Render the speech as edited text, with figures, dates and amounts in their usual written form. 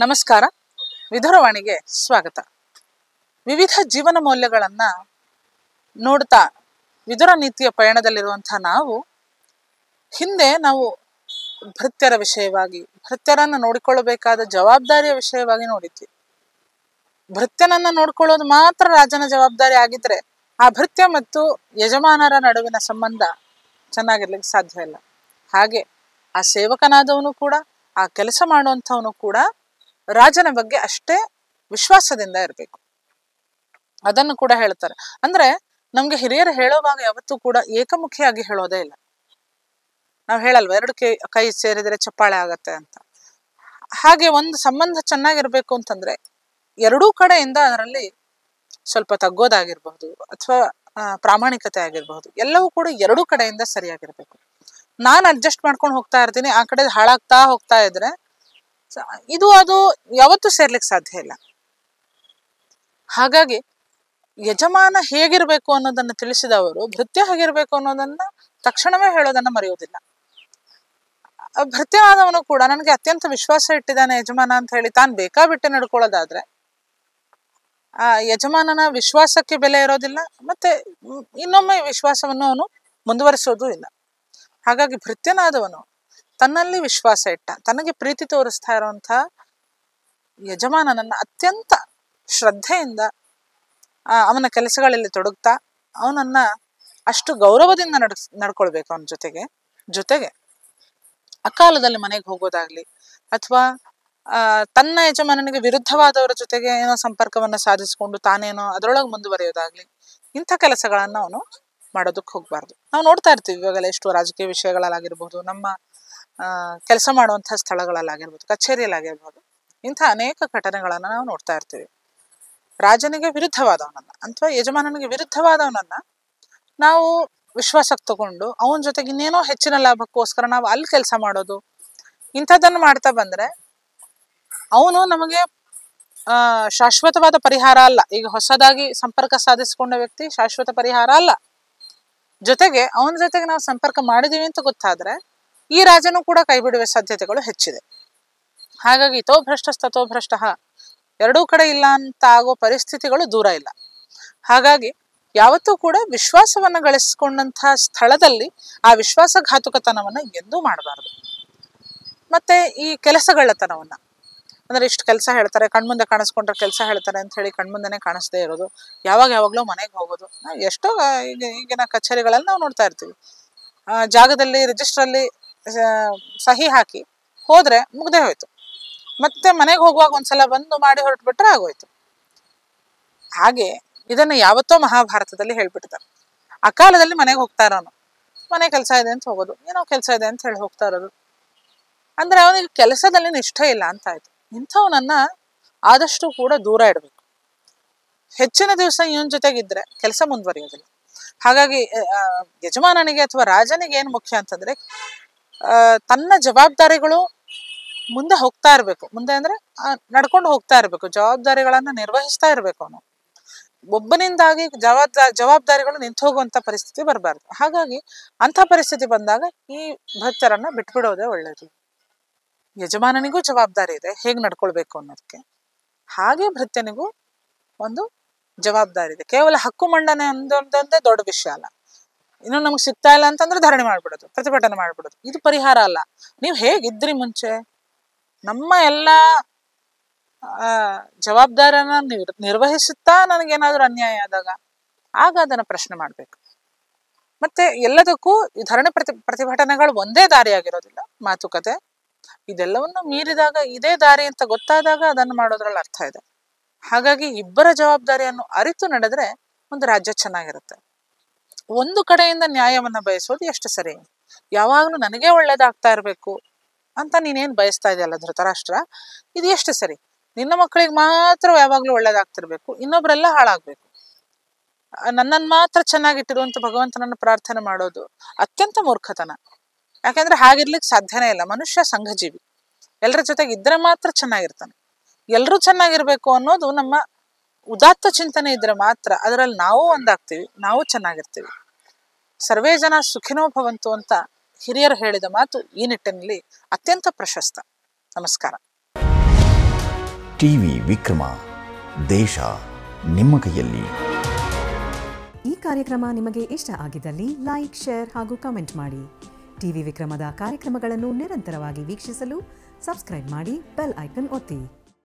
ನಮಸ್ಕಾರ. ವಿಧುರವಾಣಿಗೆ ಸ್ವಾಗತ. ವಿವಿಧ ಜೀವನ ಮೌಲ್ಯಗಳನ್ನ ನೋಡ್ತಾ ವಿದುರ ನೀತಿಯ ಪಯಣದಲ್ಲಿರುವಂತಹ ಹಿಂದೆ ನಾವು ಭೃತ್ಯರ ವಿಷಯವಾಗಿ, ಭೃತ್ಯರನ್ನ ನೋಡಿಕೊಳ್ಳಬೇಕಾದ ಜವಾಬ್ದಾರಿಯ ವಿಷಯವಾಗಿ ನೋಡಿದ್ವಿ. ಭೃತ್ಯನನ್ನ ನೋಡ್ಕೊಳ್ಳೋದು ಮಾತ್ರ ರಾಜನ ಜವಾಬ್ದಾರಿ ಆಗಿದ್ರೆ ಆ ಭೃತ್ಯ ಮತ್ತು ಯಜಮಾನರ ನಡುವಿನ ಸಂಬಂಧ ಚೆನ್ನಾಗಿರ್ಲಿಕ್ಕೆ ಸಾಧ್ಯ ಇಲ್ಲ. ಹಾಗೆ ಆ ಸೇವಕನಾದವನು ಕೂಡ, ಆ ಕೆಲಸ ಮಾಡುವಂಥವನು ಕೂಡ ರಾಜನ ಬಗ್ಗೆ ಅಷ್ಟೇ ವಿಶ್ವಾಸದಿಂದ ಇರಬೇಕು. ಅದನ್ನು ಕೂಡ ಹೇಳ್ತಾರೆ. ಅಂದ್ರೆ ನಮ್ಗೆ ಹಿರಿಯರು ಹೇಳೋವಾಗ ಯಾವತ್ತೂ ಕೂಡ ಏಕಮುಖಿಯಾಗಿ ಹೇಳೋದೇ ಇಲ್ಲ. ನಾವು ಹೇಳಲ್ವ, ಎರಡು ಕೈ ಸೇರಿದರೆ ಚಪ್ಪಾಳೆ ಆಗತ್ತೆ ಅಂತ. ಹಾಗೆ ಒಂದು ಸಂಬಂಧ ಚೆನ್ನಾಗಿರ್ಬೇಕು ಅಂತಂದ್ರೆ ಎರಡೂ ಕಡೆಯಿಂದ ಅದರಲ್ಲಿ ಸ್ವಲ್ಪ ತಗ್ಗೋದಾಗಿರ್ಬಹುದು ಅಥವಾ ಪ್ರಾಮಾಣಿಕತೆ ಆಗಿರ್ಬಹುದು, ಎಲ್ಲವೂ ಕೂಡ ಎರಡೂ ಕಡೆಯಿಂದ ಸರಿಯಾಗಿರ್ಬೇಕು. ನಾನು ಅಡ್ಜಸ್ಟ್ ಮಾಡ್ಕೊಂಡು ಹೋಗ್ತಾ ಇರ್ತೀನಿ, ಆ ಕಡೆ ಹಾಳಾಗ್ತಾ ಹೋಗ್ತಾ ಇದ್ರೆ ಅದು ಯಾವತ್ತೂ ಸೇರ್ಲಿಕ್ಕೆ ಸಾಧ್ಯ ಇಲ್ಲ. ಹಾಗಾಗಿ ಯಜಮಾನ ಹೇಗಿರ್ಬೇಕು ಅನ್ನೋದನ್ನ ತಿಳಿಸಿದವರು ಭೃತ್ಯ ಹೇಗಿರ್ಬೇಕು ಅನ್ನೋದನ್ನ ತಕ್ಷಣವೇ ಹೇಳೋದನ್ನ ಮರೆಯೋದಿಲ್ಲ. ಭೃತ್ಯನಾದವನು ಕೂಡ ನನಗೆ ಅತ್ಯಂತ ವಿಶ್ವಾಸ ಇಟ್ಟಿದ್ದಾನೆ ಯಜಮಾನ ಅಂತ ಹೇಳಿ ತಾನು ಬೇಕಾಬಿಟ್ಟೆ ನಡ್ಕೊಳ್ಳೋದಾದ್ರೆ ಆ ಯಜಮಾನನ ವಿಶ್ವಾಸಕ್ಕೆ ಬೆಲೆ ಇರೋದಿಲ್ಲ, ಮತ್ತೆ ಇನ್ನೊಮ್ಮೆ ವಿಶ್ವಾಸವನ್ನು ಅವನು ಮುಂದುವರಿಸೋದು ಇಲ್ಲ. ಹಾಗಾಗಿ ಭೃತ್ಯನಾದವನು ತನ್ನಲ್ಲಿ ವಿಶ್ವಾಸ ಇಟ್ಟ, ತನಗೆ ಪ್ರೀತಿ ತೋರಿಸ್ತಾ ಇರುವಂತಹ ಯಜಮಾನನನ್ನ ಅತ್ಯಂತ ಶ್ರದ್ಧೆಯಿಂದ ಅವನ ಕೆಲಸಗಳಲ್ಲಿ ತೊಡಗ್ತಾ ಅವನನ್ನ ಅಷ್ಟು ಗೌರವದಿಂದ ನಡ್ಕೊಳ್ಬೇಕು. ಅವನ ಜೊತೆಗೆ ಅಕಾಲದಲ್ಲಿ ಮನೆಗೆ ಹೋಗೋದಾಗ್ಲಿ ಅಥವಾ ತನ್ನ ಯಜಮಾನನಿಗೆ ವಿರುದ್ಧವಾದವರ ಜೊತೆಗೆ ಏನೋ ಸಂಪರ್ಕವನ್ನ ಸಾಧಿಸಿಕೊಂಡು ತಾನೇನೋ ಅದರೊಳಗೆ ಮುಂದುವರಿಯೋದಾಗ್ಲಿ, ಇಂಥ ಕೆಲಸಗಳನ್ನ ಅವನು ಮಾಡೋದಕ್ಕೆ ಹೋಗ್ಬಾರ್ದು. ನಾವು ನೋಡ್ತಾ ಇರ್ತೀವಿ ಇವಾಗೆಲ್ಲ ಎಷ್ಟು ರಾಜಕೀಯ ವಿಷಯಗಳಲ್ಲಾಗಿರ್ಬಹುದು, ನಮ್ಮ ಕೆಲಸ ಮಾಡುವಂತಹ ಸ್ಥಳಗಳಲ್ಲಾಗಿರ್ಬೋದು, ಕಚೇರಿಯಲ್ಲಾಗಿರ್ಬೋದು, ಇಂಥ ಅನೇಕ ಘಟನೆಗಳನ್ನ ನಾವು ನೋಡ್ತಾ ಇರ್ತೀವಿ. ರಾಜನಿಗೆ ವಿರುದ್ಧವಾದವನನ್ನ ಅಥವಾ ಯಜಮಾನನಿಗೆ ವಿರುದ್ಧವಾದವನನ್ನ ನಾವು ವಿಶ್ವಾಸಕ್ಕೆ ತಗೊಂಡು ಅವನ ಜೊತೆಗೆ ಇನ್ನೇನೋ ಹೆಚ್ಚಿನ ಲಾಭಕ್ಕೋಸ್ಕರ ನಾವು ಅಲ್ಲಿ ಕೆಲಸ ಮಾಡೋದು, ಇಂಥದ್ದನ್ನು ಮಾಡ್ತಾ ಬಂದ್ರೆ ಅವನು ನಮಗೆ ಶಾಶ್ವತವಾದ ಪರಿಹಾರ ಅಲ್ಲ. ಈಗ ಹೊಸದಾಗಿ ಸಂಪರ್ಕ ಸಾಧಿಸಿಕೊಂಡ ವ್ಯಕ್ತಿ ಶಾಶ್ವತ ಪರಿಹಾರ ಅಲ್ಲ. ಜೊತೆಗೆ ಅವನ ಜೊತೆಗೆ ನಾವು ಸಂಪರ್ಕ ಮಾಡಿದೀವಿ ಅಂತ ಗೊತ್ತಾದ್ರೆ ಈ ರಾಜನು ಕೂಡ ಕೈ ಬಿಡುವ ಸಾಧ್ಯತೆಗಳು ಹೆಚ್ಚಿದೆ. ಹಾಗಾಗಿ ತೋ ಭ್ರಷ್ಟಸ್ತೋ ಭ್ರಷ್ಟ, ಎರಡೂ ಕಡೆ ಇಲ್ಲ ಅಂತ ಆಗೋ ಪರಿಸ್ಥಿತಿಗಳು ದೂರ ಇಲ್ಲ. ಹಾಗಾಗಿ ಯಾವತ್ತೂ ಕೂಡ ವಿಶ್ವಾಸವನ್ನ ಗಳಿಸಿಕೊಂಡಂತಹ ಸ್ಥಳದಲ್ಲಿ ಆ ವಿಶ್ವಾಸಘಾತುಕತನವನ್ನ ಎಂದೂ ಮಾಡಬಾರದು. ಮತ್ತೆ ಈ ಕೆಲಸಗಳತನವನ್ನ, ಅಂದ್ರೆ ಇಷ್ಟು ಕೆಲಸ ಹೇಳ್ತಾರೆ, ಕಣ್ಮುಂದೆ ಕಾಣಿಸ್ಕೊಂಡ್ರೆ ಕೆಲಸ ಹೇಳ್ತಾರೆ ಅಂತ ಹೇಳಿ ಕಣ್ಮುಂದೆನೆ ಕಾಣಿಸ್ದೇ ಇರೋದು, ಯಾವಾಗ್ಲೂ ಮನೆಗೆ ಹೋಗೋದು. ಎಷ್ಟೋ ಈಗಿನ ಕಚೇರಿಗಳಲ್ಲಿ ನಾವು ನೋಡ್ತಾ ಇರ್ತೀವಿ, ಜಾಗದಲ್ಲಿ ರಿಜಿಸ್ಟರ್ ಅಲ್ಲಿ ಸಹಿ ಹಾಕಿ ಹೋದ್ರೆ ಮುಗ್ದೇ ಹೋಯ್ತು, ಮತ್ತೆ ಮನೆಗೆ ಹೋಗುವಾಗ ಒಂದ್ಸಲ ಬಂದು ಮಾಡಿ ಹೊರಟ್ಬಿಟ್ರೆ ಆಗೋಯ್ತು. ಹಾಗೆ ಇದನ್ನ ಯಾವತ್ತೋ ಮಹಾಭಾರತದಲ್ಲಿ ಹೇಳ್ಬಿಟ್ಟಿದ್ದಾರೆ. ಅಕಾಲದಲ್ಲಿ ಮನೆಗೆ ಹೋಗ್ತಾ ಇರೋನು, ಮನೆ ಕೆಲಸ ಇದೆ ಅಂತ ಹೋಗೋದು, ಏನೋ ಕೆಲಸ ಇದೆ ಅಂತ ಹೇಳಿ ಹೋಗ್ತಾ ಇರೋದು, ಅಂದ್ರೆ ಅವನಿಗೆ ಕೆಲಸದಲ್ಲಿ ನಿಷ್ಠೆ ಇಲ್ಲ ಅಂತ ಆಯ್ತು. ಇಂಥವನನ್ನ ಆದಷ್ಟು ಕೂಡ ದೂರ ಇಡಬೇಕು. ಹೆಚ್ಚಿನ ದಿವಸ ಇವನ್ ಜೊತೆಗಿದ್ರೆ ಕೆಲಸ ಮುಂದುವರಿಯೋದಿಲ್ಲ. ಹಾಗಾಗಿ ಯಜಮಾನನಿಗೆ ಅಥವಾ ರಾಜನಿಗೆ ಏನ್ ಮುಖ್ಯ ಅಂತಂದ್ರೆ ತನ್ನ ಜವಾಬ್ದಾರಿಗಳು ಮುಂದೆ ಹೋಗ್ತಾ ಇರ್ಬೇಕು. ಮುಂದೆ ಅಂದ್ರೆ ನಡ್ಕೊಂಡು ಹೋಗ್ತಾ ಇರ್ಬೇಕು, ಜವಾಬ್ದಾರಿಗಳನ್ನ ನಿರ್ವಹಿಸ್ತಾ ಇರ್ಬೇಕು. ಅವನು ಒಬ್ಬನಿಂದಾಗಿ ಜವಾಬ್ದಾರಿಗಳು ನಿಂತು ಹೋಗುವಂತ ಪರಿಸ್ಥಿತಿ ಬರಬಾರ್ದು. ಹಾಗಾಗಿ ಅಂತ ಪರಿಸ್ಥಿತಿ ಬಂದಾಗ ಈ ಭೃತ್ಯರನ್ನ ಬಿಟ್ಬಿಡೋದೇ ಒಳ್ಳೇದು. ಯಜಮಾನನಿಗೂ ಜವಾಬ್ದಾರಿ ಇದೆ ಹೇಗ್ ನಡ್ಕೊಳ್ಬೇಕು ಅನ್ನೋದಕ್ಕೆ, ಹಾಗೆ ಭೃತ್ಯನಿಗೂ ಒಂದು ಜವಾಬ್ದಾರಿ ಇದೆ. ಕೇವಲ ಹಕ್ಕು ಮಂಡನೆ ಒಂದೊಂದೇ ದೊಡ್ಡ ವಿಷಯ ಅಲ್ಲ. ಇನ್ನು ನಮ್ಗೆ ಸಿಗ್ತಾ ಇಲ್ಲ ಅಂತಂದ್ರೆ ಧರಣಿ ಮಾಡ್ಬಿಡೋದು, ಪ್ರತಿಭಟನೆ ಮಾಡ್ಬಿಡೋದು, ಇದು ಪರಿಹಾರ ಅಲ್ಲ. ನೀವು ಹೇಗಿದ್ರಿ ಮುಂಚೆ, ನಮ್ಮ ಎಲ್ಲಾ ಜವಾಬ್ದಾರಿಯನ್ನ ನಿರ್ವಹಿಸುತ್ತಾ ನನಗೇನಾದ್ರೂ ಅನ್ಯಾಯ ಆಗ ಅದನ್ನ ಪ್ರಶ್ನೆ ಮಾಡ್ಬೇಕು. ಮತ್ತೆ ಎಲ್ಲದಕ್ಕೂ ಈ ಧರಣಿ ಪ್ರತಿಭಟನೆಗಳು ಒಂದೇ ದಾರಿಯಾಗಿರೋದಿಲ್ಲ. ಮಾತುಕತೆ ಇದೆಲ್ಲವನ್ನು ಮೀರಿದಾಗ ಇದೇ ದಾರಿ ಅಂತ ಗೊತ್ತಾದಾಗ ಅದನ್ನು ಮಾಡೋದ್ರಲ್ಲಿ ಅರ್ಥ ಇದೆ. ಹಾಗಾಗಿ ಇಬ್ಬರ ಜವಾಬ್ದಾರಿಯನ್ನು ಅರಿತು ನಡೆದ್ರೆ ಒಂದು ರಾಜ್ಯ ಚೆನ್ನಾಗಿರುತ್ತೆ. ಒಂದು ಕಡೆಯಿಂದ ನ್ಯಾಯವನ್ನ ಬಯಸೋದು ಎಷ್ಟು ಸರಿ? ಯಾವಾಗ್ಲೂ ನನಗೆ ಒಳ್ಳೇದಾಗ್ತಾ ಇರ್ಬೇಕು ಅಂತ ನೀನೇನ್ ಬಯಸ್ತಾ ಇದೆಯಲ್ಲ ಧೃತರಾಷ್ಟ್ರ, ಇದು ಎಷ್ಟು ಸರಿ? ನಿನ್ನ ಮಕ್ಕಳಿಗೆ ಮಾತ್ರ ಯಾವಾಗ್ಲೂ ಒಳ್ಳೇದಾಗ್ತಿರ್ಬೇಕು, ಇನ್ನೊಬ್ರೆಲ್ಲ ಹಾಳಾಗ್ಬೇಕು. ನನ್ನನ್ನು ಮಾತ್ರ ಚೆನ್ನಾಗಿಟ್ಟಿರುವಂತ ಭಗವಂತನನ್ನು ಪ್ರಾರ್ಥನೆ ಮಾಡೋದು ಅತ್ಯಂತ ಮೂರ್ಖತನ. ಯಾಕಂದ್ರೆ ಹಾಗಿರ್ಲಿಕ್ಕೆ ಸಾಧ್ಯನೇ ಇಲ್ಲ. ಮನುಷ್ಯ ಸಂಘಜೀವಿ, ಎಲ್ಲರ ಜೊತೆಗೆ ಇದ್ರೆ ಮಾತ್ರ ಚೆನ್ನಾಗಿರ್ತಾನೆ. ಎಲ್ರೂ ಚೆನ್ನಾಗಿರ್ಬೇಕು ಅನ್ನೋದು ನಮ್ಮ ಉದಾತ್ತ ಚಿಂತನೆ ಇದ್ರೆ ಮಾತ್ರ ಅದರಲ್ಲಿ ನಾವು ಒಂದಾಗ್ತೀವಿ, ನಾವು ಚೆನ್ನಾಗಿರ್ತೀವಿ. ಸರ್ವೇ ಜನ ಸುಖಿನೋ ಭವಂತು ಅಂತ ಹಿರಿಯರು ಹೇಳಿದ ಮಾತು ಈ ನಿಟ್ಟಿನಲ್ಲಿ ಅತ್ಯಂತ ಪ್ರಶಸ್ತ. ನಮಸ್ಕಾರ. ಟಿವಿ ವಿಕ್ರಮ, ದೇಶ ನಿಮ್ಮ ಕೈಯಲ್ಲಿ. ಈ ಕಾರ್ಯಕ್ರಮ ನಿಮಗೆ ಇಷ್ಟ ಆಗಿದ್ದಲ್ಲಿ ಲೈಕ್, ಶೇರ್ ಹಾಗೂ ಕಮೆಂಟ್ ಮಾಡಿ. ಟಿವಿ ವಿಕ್ರಮದ ಕಾರ್ಯಕ್ರಮಗಳನ್ನು ನಿರಂತರವಾಗಿ ವೀಕ್ಷಿಸಲು ಸಬ್ಸ್ಕ್ರೈಬ್ ಮಾಡಿ, ಬೆಲ್ ಐಕನ್ ಒತ್ತಿ.